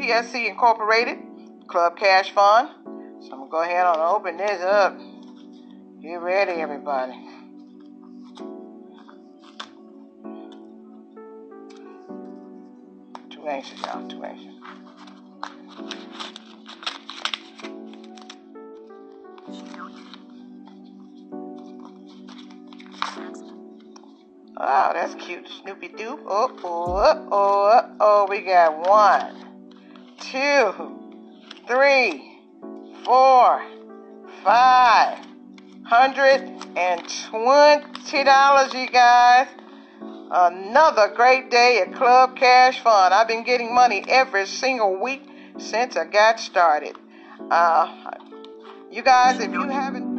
PSC Incorporated, Club Cash Fund. So I'm going to go ahead and open this up. Get ready, everybody. Too anxious, y'all. Too anxious. Oh, that's cute. Snoopy Doo. Oh. We got 1, 2, 3, 4, $520, you guys. Another great day at Club Cash Fund. I've been getting money every single week since I got started. You guys, if you haven't...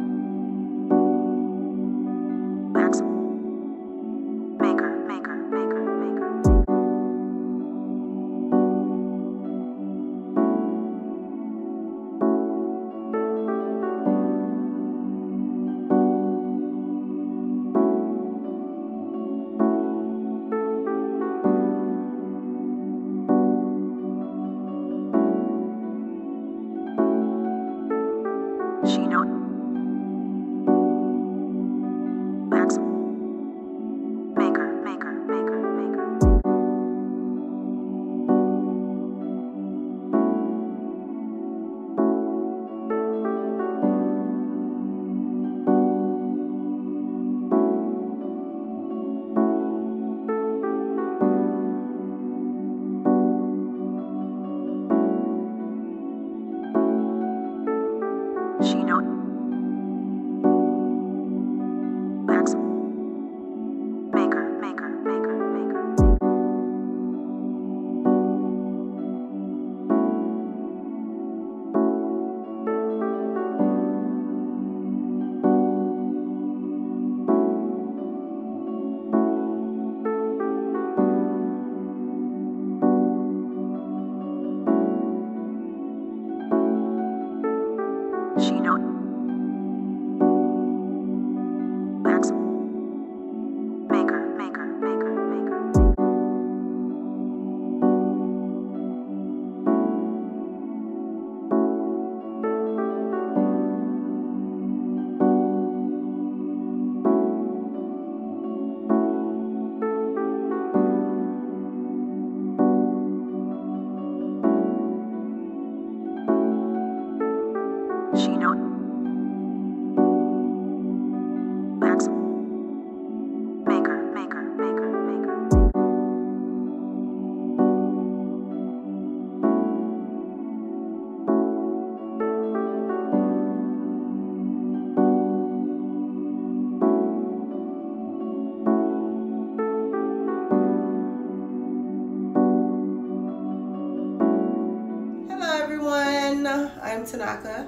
I'm Tanaka,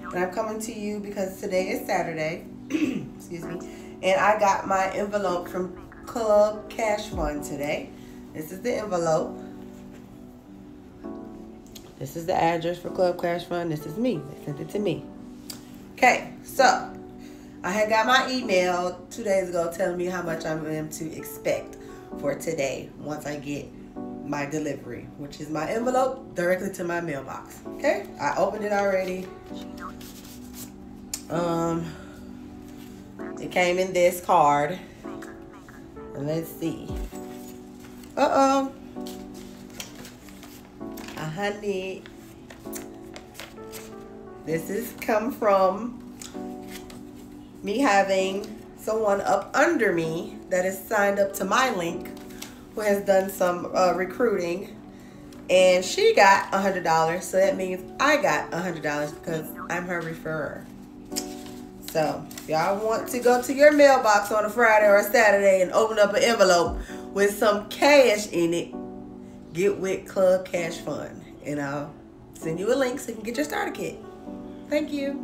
and I'm coming to you because today is Saturday, excuse me, and I got my envelope from Club Cash Fund today. This is the envelope. This is the address for Club Cash Fund. This is me. They sent it to me. Okay, so I had got my email 2 days ago telling me how much I'm going to expect for today once I get my delivery, which is my envelope directly to my mailbox. Okay, I opened it already. It came in this card, and let's see. Honey, this is come from me having someone up under me that is signed up to my link, who has done some recruiting, and she got $100, so that means I got $100 because I'm her referrer. So if y'all want to go to your mailbox on a Friday or a Saturday and open up an envelope with some cash in it, get with Club Cash Fund, and I'll send you a link so you can get your starter kit. Thank you.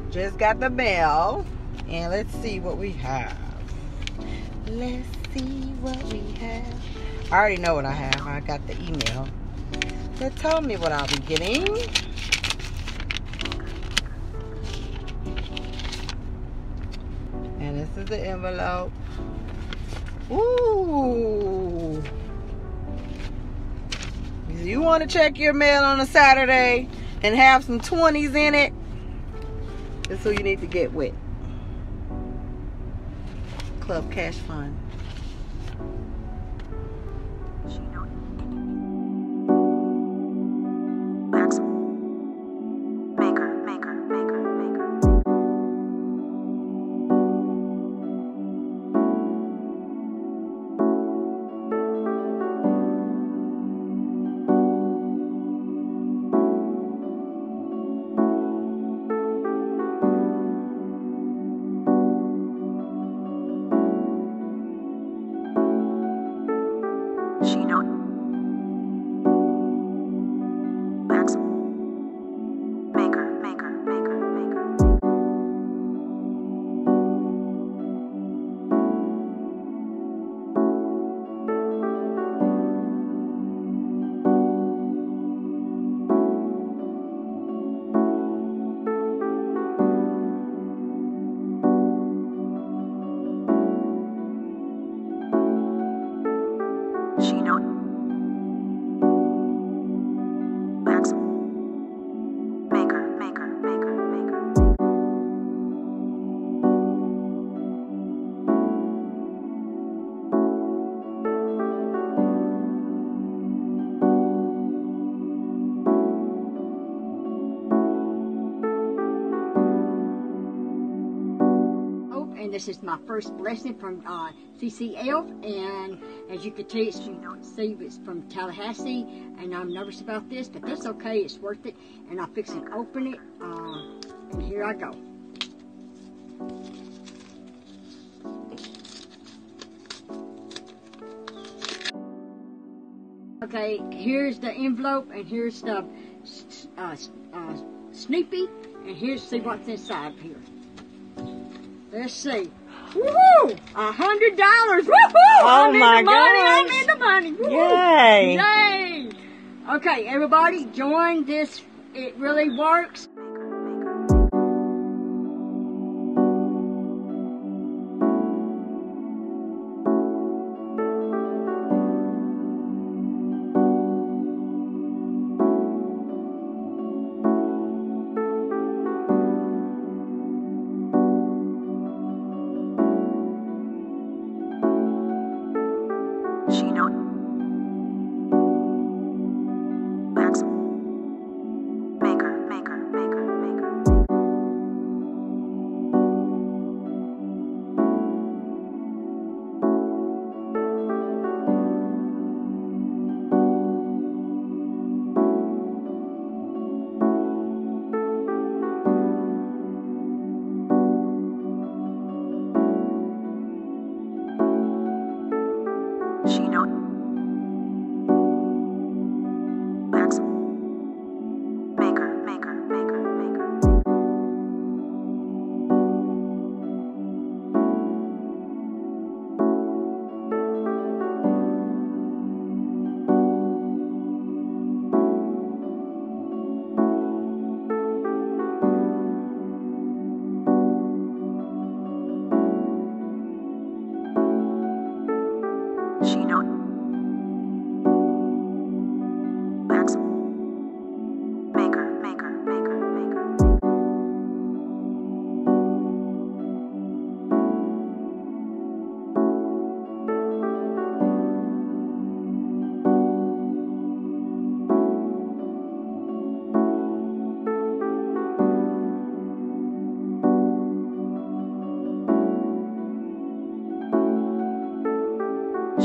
Just got the mail, and let's see what we have. Let's see what we have. I already know what I have. I got the email that told me what I'll be getting. And this is the envelope. Ooh. You want to check your mail on a Saturday and have some 20s in it? That's who you need to get with. Club Cash Fund. And this is my first blessing from CCF, and as you can see, it's from Tallahassee, and I'm nervous about this, but that's okay, it's worth it. And I'll fix and open it, and here I go. Okay, here's the envelope, and here's the Snoopy, and see what's inside here. Let's see. Woohoo! $100! Woohoo! Oh my God! I'm in the money. Woo-hoo. Yay! Yay! Okay, everybody, join this. It really works.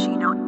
She knows.